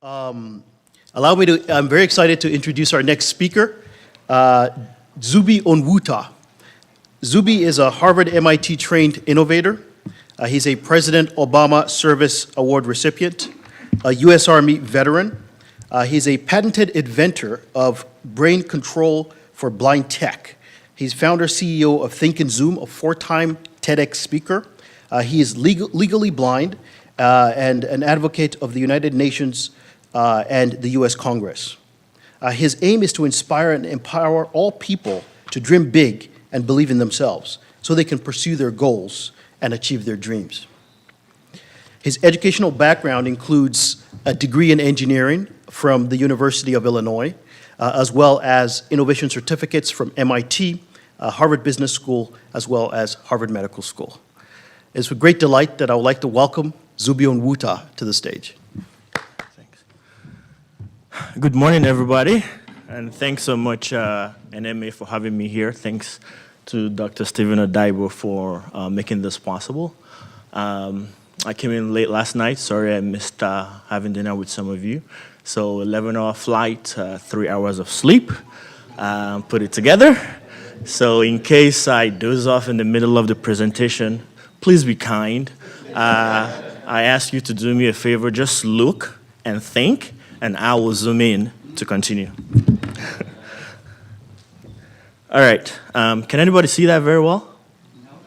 I'm very excited to introduce our next speaker, Zuby Onwuta. Zuby is a Harvard MIT trained innovator. He's a President Obama Service Award recipient, a US Army veteran. He's a patented inventor of brain control for blind tech. He's founder CEO of Think and Zoom, a 4-time TEDx speaker. He is legally blind and an advocate of the United Nations and the US Congress. His aim is to inspire and empower all people to dream big and believe in themselves so they can pursue their goals and achieve their dreams. His educational background includes a degree in engineering from the University of Illinois, as well as innovation certificates from MIT, Harvard Business School, as well as Harvard Medical School. It's with great delight that I would like to welcome Zuby Onwuta to the stage. Thanks. Good morning, everybody, and thanks so much, NMA, for having me here. Thanks to Dr. Stephen Odaibo for making this possible. I came in late last night. Sorry I missed having dinner with some of you. So 11-hour flight, 3 hours of sleep, put it together. So in case I doze off in the middle of the presentation, please be kind. I ask you to do me a favor, just look and think, and I will zoom in to continue. All right, can anybody see that very well? No.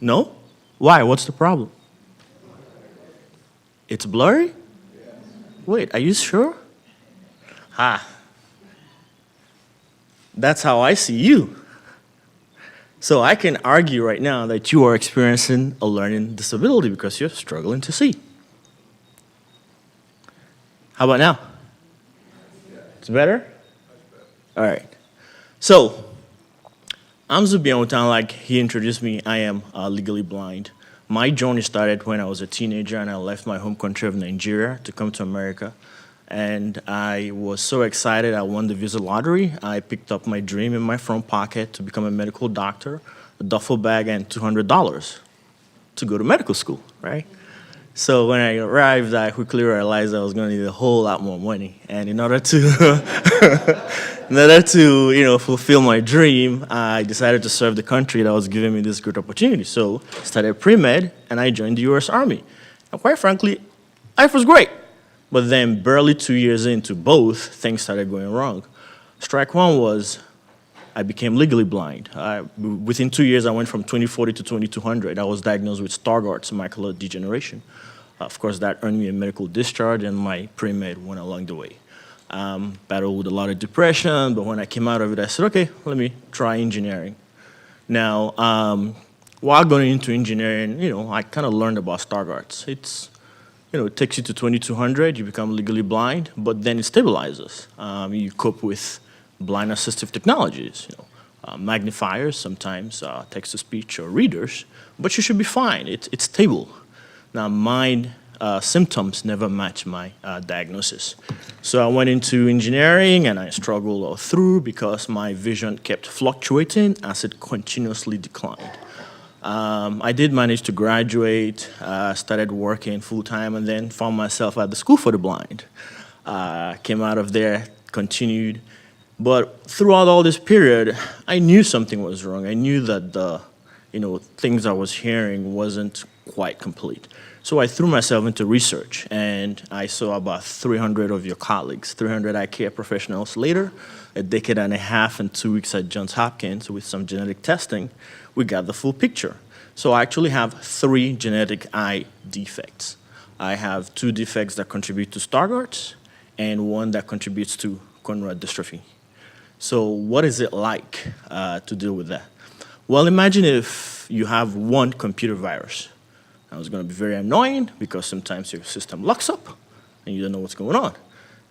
No? Why? What's the problem? It's blurry? Wait, are you sure? That's how I see you. So I can argue right now that you are experiencing a learning disability because you're struggling to see. How about now? It's better? All right. So I'm Zuby Onwuta. Like he introduced me, I am legally blind. My journey started when I was a teenager and I left my home country of Nigeria to come to America. And I was so excited, I won the visa lottery. I picked up my dream in my front pocket to become a medical doctor, a duffel bag, and $200 to go to medical school, right? So when I arrived, I quickly realized I was going to need a whole lot more money. And in order to, fulfill my dream, I decided to serve the country that was giving me this great opportunity. So I started pre-med, and I joined the US Army. And quite frankly, life was great. But then barely 2 years into both, things started going wrong. Strike one was I became legally blind. Within 2 years, I went from 20/40 to 2200. I was diagnosed with Stargardt's macular degeneration. Of course, that earned me a medical discharge, and my pre-med went along the way. Battled with a lot of depression, but when I came out of it, I said, okay, let me try engineering. Now, while going into engineering, I kind of learned about Stargardt's. It takes you to 2200, you become legally blind, but then it stabilizes. You cope with blind assistive technologies, magnifiers, sometimes text-to-speech or readers, but you should be fine. It's stable. Now, my symptoms never match my diagnosis. So I went into engineering and I struggled all through because my vision kept fluctuating as it continuously declined. I did manage to graduate, started working full-time, and then found myself at the School for the Blind. Came out of there, continued. But throughout all this period, I knew something was wrong. I knew that the things I was hearing wasn't quite complete. So I threw myself into research, and I saw about 300 of your colleagues, 300 eye care professionals later, a decade and a half and 2 weeks at Johns Hopkins with some genetic testing, we got the full picture. So I actually have 3 genetic eye defects. I have 2 defects that contribute to Stargardt's and 1 that contributes to Conrad dystrophy. So what is it like to deal with that? Well, imagine if you have 1 computer virus. Now, it's going to be very annoying because sometimes your system locks up and you don't know what's going on.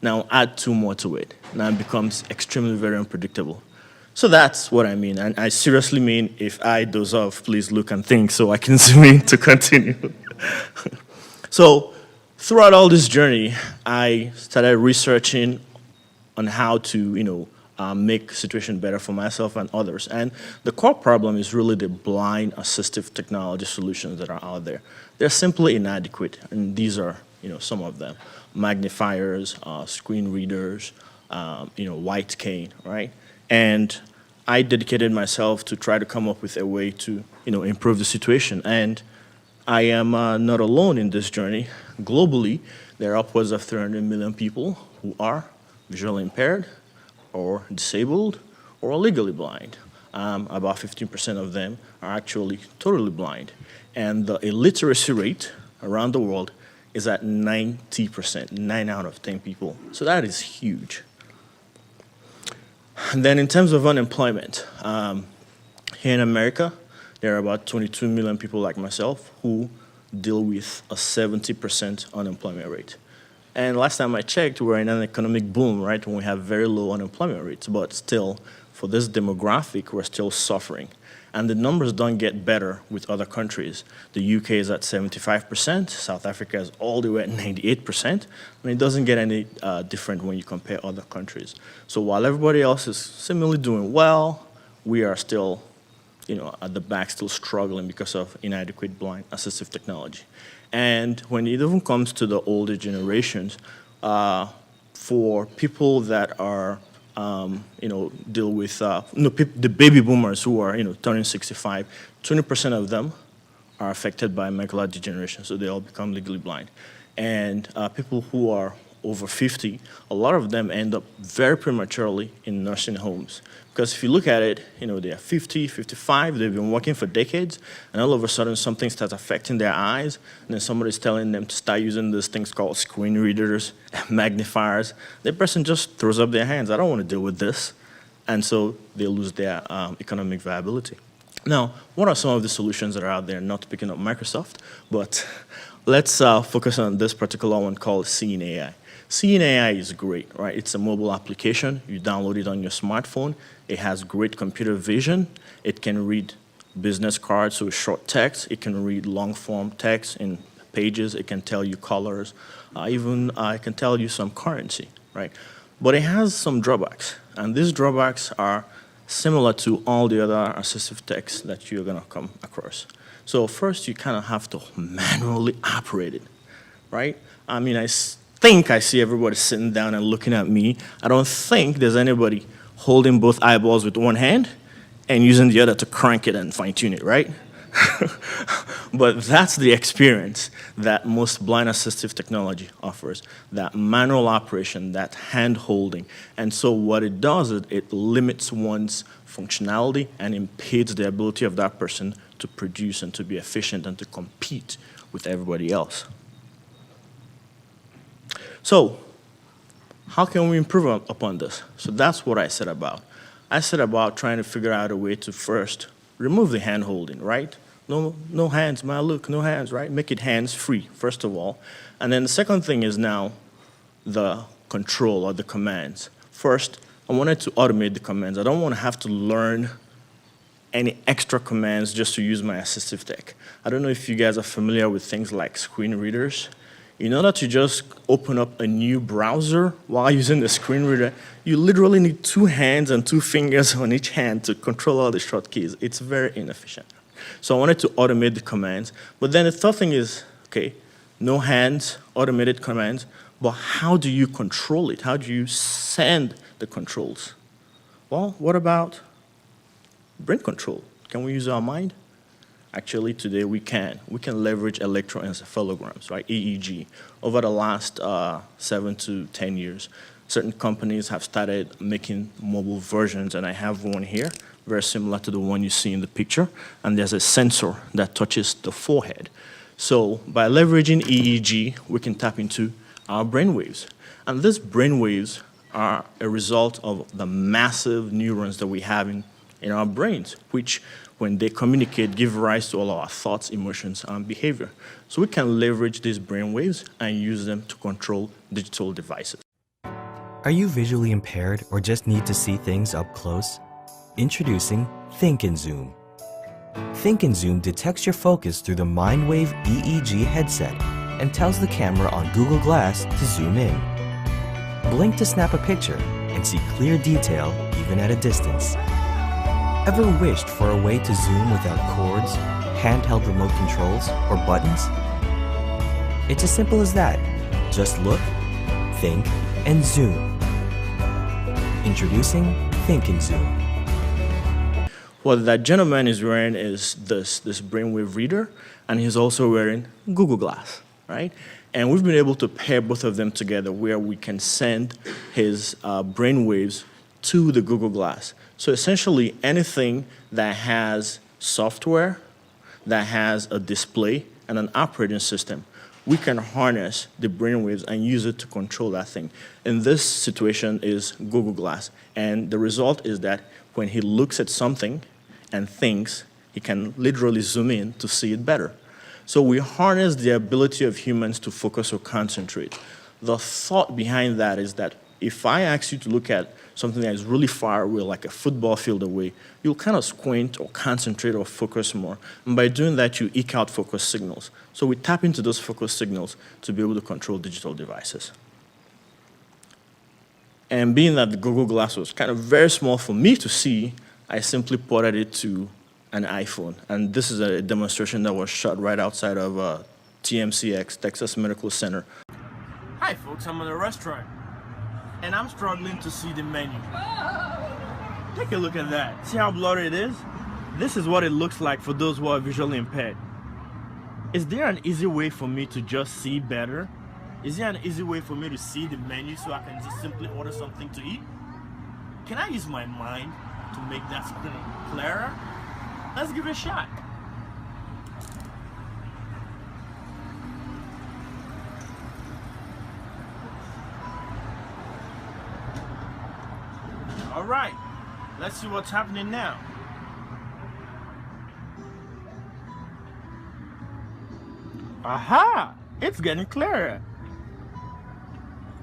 Now, add 2 more to it. Now it becomes extremely very unpredictable. So that's what I mean. And I seriously mean, if I doze off, please look and think so I can zoom in to continue. So throughout all this journey, I started researching on how to, make the situation better for myself and others. And the core problem is really the blind assistive technology solutions that are out there. They're simply inadequate, and these are some of them. magnifiers, screen readers, white cane, right? And I dedicated myself to try to come up with a way to, improve the situation. And I am not alone in this journey. Globally, there are upwards of 300 million people who are visually impaired or disabled or legally blind. About 15% of them are actually totally blind. And the illiteracy rate around the world is at 90%, 9 out of 10 people. So that is huge. And then in terms of unemployment, here in America, there are about 22 million people like myself who deal with a 70% unemployment rate. And last time I checked, we're in an economic boom, right, when we have very low unemployment rates. But still, for this demographic, we're still suffering. And the numbers don't get better with other countries. The UK is at 75%, South Africa is all the way at 98%, and it doesn't get any different when you compare other countries. So while everybody else is similarly doing well, we are still, at the back, still struggling because of inadequate blind assistive technology. And when it even comes to the older generations, for people that are deal with the baby boomers who are turning 65, 20% of them are affected by macular degeneration, so they all become legally blind. And people who are over 50, a lot of them end up very prematurely in nursing homes. Because if you look at it, they are 50, 55, they've been working for decades, and all of a sudden something starts affecting their eyes, and then somebody's telling them to start using these things called screen readers, magnifiers. The person just throws up their hands. I don't want to deal with this. And so they lose their economic viability. Now, what are some of the solutions that are out there? Not picking up Microsoft, but let's focus on this particular one called Seeing AI. Seeing AI is great, right? It's a mobile application. You download it on your smartphone. It has great computer vision. It can read business cards, so short text. It can read long-form text in pages. It can tell you colors. Even it can tell you some currency, right? But it has some drawbacks, and these drawbacks are similar to all the other assistive techs that you're going to come across. So first, you kind of have to manually operate it, right? I mean, I think I see everybody sitting down and looking at me. I don't think there's anybody holding both eyeballs with one hand and using the other to crank it and fine-tune it, right? But that's the experience that most blind assistive technology offers, that manual operation, that hand-holding. And so what it does is it limits one's functionality and impedes the ability of that person to produce and to be efficient and to compete with everybody else. So how can we improve upon this? So that's what I set about. I set about trying to figure out a way to first remove the hand-holding, right? No hands, man, look, no hands, right? Make it hands-free, first of all. And then the second thing is now the control or the commands. First, I wanted to automate the commands. I don't want to have to learn any extra commands just to use my assistive tech. I don't know if you guys are familiar with things like screen readers. In order to just open up a new browser while using the screen reader, you literally need 2 hands and 2 fingers on each hand to control all the short keys. It's very inefficient. So I wanted to automate the commands. But then the third thing is, okay, no hands, automated commands, but how do you control it? How do you send the controls? Well, what about brain control? Can we use our mind? Actually, today we can. We can leverage electroencephalograms, right, EEG. Over the last 7 to 10 years, certain companies have started making mobile versions, and I have one here, very similar to the one you see in the picture, and there's a sensor that touches the forehead. So by leveraging EEG, we can tap into our brainwaves. And these brainwaves are a result of the massive neurons that we have in our brains, which, when they communicate, give rise to all our thoughts, emotions, and behavior. So we can leverage these brainwaves and use them to control digital devices. Are you visually impaired or just need to see things up close? Introducing Think and Zoom. Think and Zoom detects your focus through the MindWave EEG headset and tells the camera on Google Glass to zoom in. Blink to snap a picture and see clear detail even at a distance. Ever wished for a way to zoom without cords, handheld remote controls, or buttons? It's as simple as that. Just look, think, and zoom. Introducing Think and Zoom. What that gentleman is wearing is this brainwave reader, and he's also wearing Google Glass, right? And we've been able to pair both of them together where we can send his brainwaves to the Google Glass. So essentially anything that has software, that has a display and an operating system, we can harness the brainwaves and use it to control that thing. In this situation is Google Glass. And the result is that when he looks at something and thinks, he can literally zoom in to see it better. So we harness the ability of humans to focus or concentrate. The thought behind that is that if I ask you to look at something that is really far away, like a football field away, you'll kind of squint or concentrate or focus more. And by doing that, you eke out focus signals. So we tap into those focus signals to be able to control digital devices. And being that the Google Glass was kind of very small for me to see, I simply ported it to an iPhone. And this is a demonstration that was shot right outside of TMCX, Texas Medical Center. Hi folks, I'm in a restaurant. And I'm struggling to see the menu. Take a look at that. See how blurry it is? This is what it looks like for those who are visually impaired. Is there an easy way for me to just see better? Is there an easy way for me to see the menu so I can just simply order something to eat? Can I use my mind to make that screen clearer? Let's give it a shot. All right, let's see what's happening now. Aha, it's getting clearer.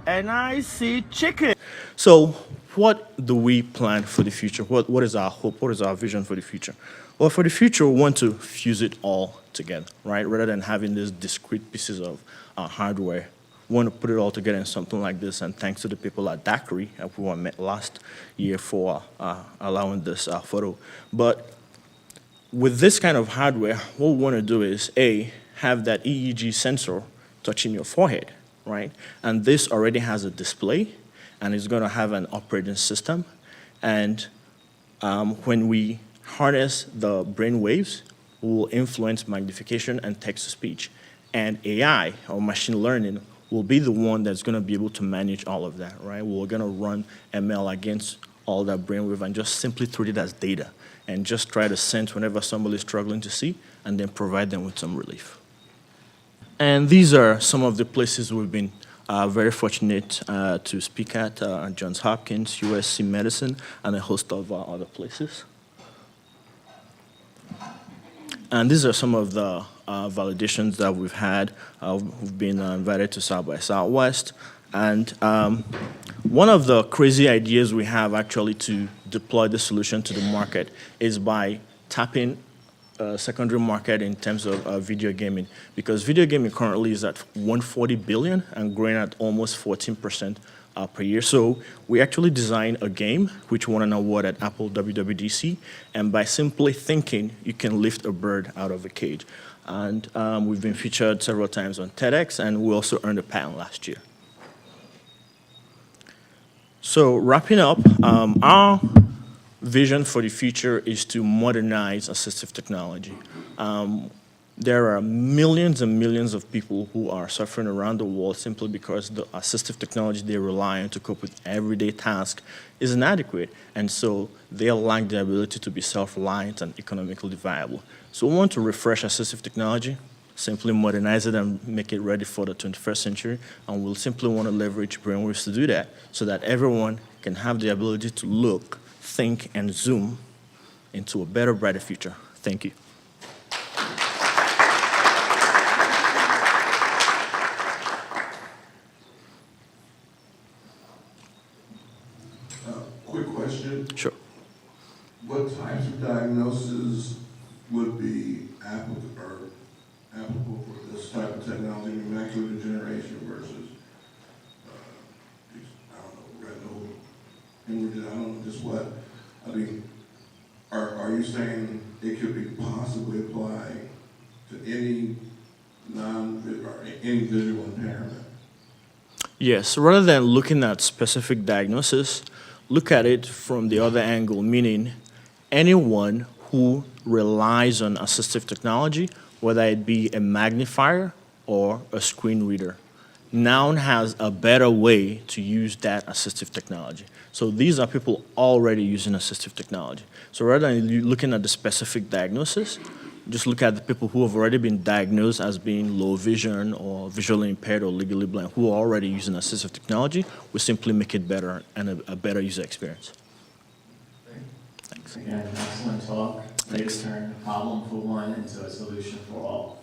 And I see chicken. So what do we plan for the future? What is our hope? What is our vision for the future? Well, for the future, we want to fuse it all together, right? Rather than having these discrete pieces of hardware, we want to put it all together in something like this. And thanks to the people at DACRI, who I met last year for allowing this photo. But with this kind of hardware, what we want to do is, A, have that EEG sensor touching your forehead, right? And this already has a display, and it's going to have an operating system. And when we harness the brain waves, we will influence magnification and text-to-speech. And AI, or machine learning, will be the one that's going to be able to manage all of that, right? We're going to run ML against all that brainwave and just simply treat it as data and just try to sense whenever somebody's struggling to see and then provide them with some relief. And these are some of the places we've been very fortunate to speak at, Johns Hopkins, USC Medicine, and a host of other places. And these are some of the validations that we've had. We've been invited to South by Southwest. And one of the crazy ideas we have actually to deploy the solution to the market is by tapping a secondary market in terms of video gaming. Because video gaming currently is at 140 billion and growing at almost 14% per year. So we actually designed a game which won an award at Apple WWDC, and by simply thinking, you can lift a bird out of a cage. And we've been featured several times on TEDx, and we also earned a patent last year. So wrapping up, our vision for the future is to modernize assistive technology. There are millions and millions of people who are suffering around the world simply because the assistive technology they rely on to cope with everyday tasks is inadequate, and so they lack the ability to be self-reliant and economically viable. So we want to refresh assistive technology, simply modernize it and make it ready for the 21st century, and we'll simply want to leverage brainwaves to do that so that everyone can have the ability to look, think, and zoom into a better, brighter future. Thank you. Quick question. Sure. What types of diagnoses would be applicable for this type of technology, macular degeneration versus, I don't know, retinal hemorrhage, I don't know, just what? I mean, are you saying it could be possibly applied to any any visual impairment? Yes, rather than looking at specific diagnosis, look at it from the other angle, meaning anyone who relies on assistive technology, whether it be a magnifier or a screen reader, now has a better way to use that assistive technology. So these are people already using assistive technology. So rather than looking at the specific diagnosis, just look at the people who have already been diagnosed as being low vision or visually impaired or legally blind, who are already using assistive technology. We simply make it better and a better user experience. Thanks. Again, excellent talk. Thanks. You turned a problem for one into a solution for all.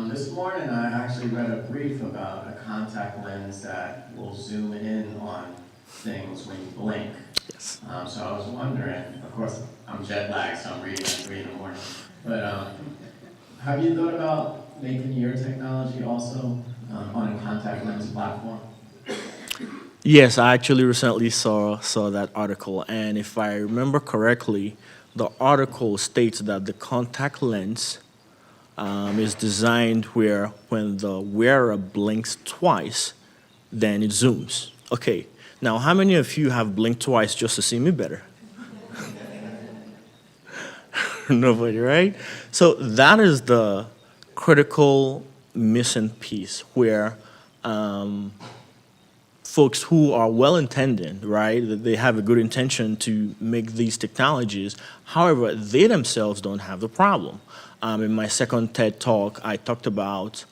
This morning I actually read a brief about a contact lens that will zoom in on things when you blink. Yes. So I was wondering, of course I'm jet lagged, so I'm reading at 3 in the morning, but have you thought about making your technology also on a contact lens platform? Yes, I actually recently saw that article, and if I remember correctly, the article states that the contact lens is designed where when the wearer blinks twice, then it zooms. Okay, now how many of you have blinked twice just to see me better? Nobody, right? So that is the critical missing piece where folks who are well-intended, right, that they have a good intention to make these technologies, however, they themselves don't have the problem. In my second TED Talk, I talked about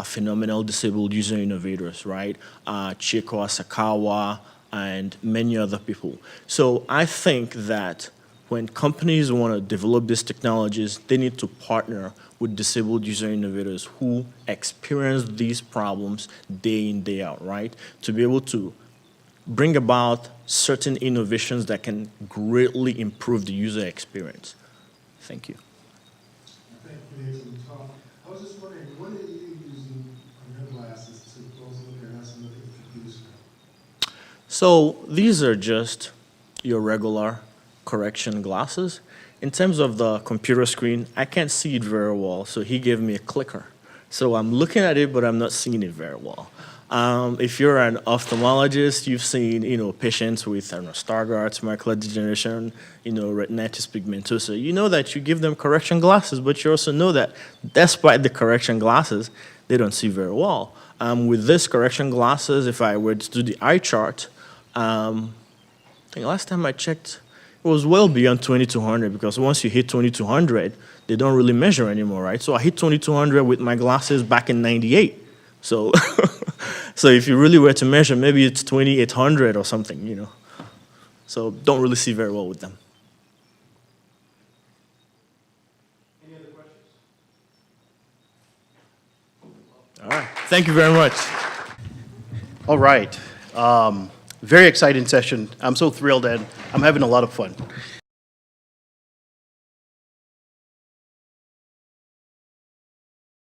phenomenal disabled user innovators, right? Chiko Asakawa and many other people. So I think that when companies want to develop these technologies, they need to partner with disabled user innovators who experience these problems day in, day out, right? To be able to bring about certain innovations that can greatly improve the user experience. Thank you. Thank you for the excellent talk. I was just wondering, what are you using on your glasses to close look at us and look at the computer screen? So these are just your regular correction glasses. In terms of the computer screen, I can't see it very well, so he gave me a clicker. So I'm looking at it, but I'm not seeing it very well. If you're an ophthalmologist, you've seen, patients with Stargardt's, macular degeneration, retinitis pigmentosa. You know that you give them correction glasses, but you also know that despite the correction glasses, they don't see very well. With this correction glasses, if I were to do the eye chart, I think last time I checked, it was well beyond 2200 because once you hit 2200, they don't really measure anymore, right? So I hit 2200 with my glasses back in 98. So, so if you really were to measure, maybe it's 2800 or something, So don't really see very well with them. Any other questions? All right. Thank you very much. All right. Very exciting session. I'm so thrilled and I'm having a lot of fun.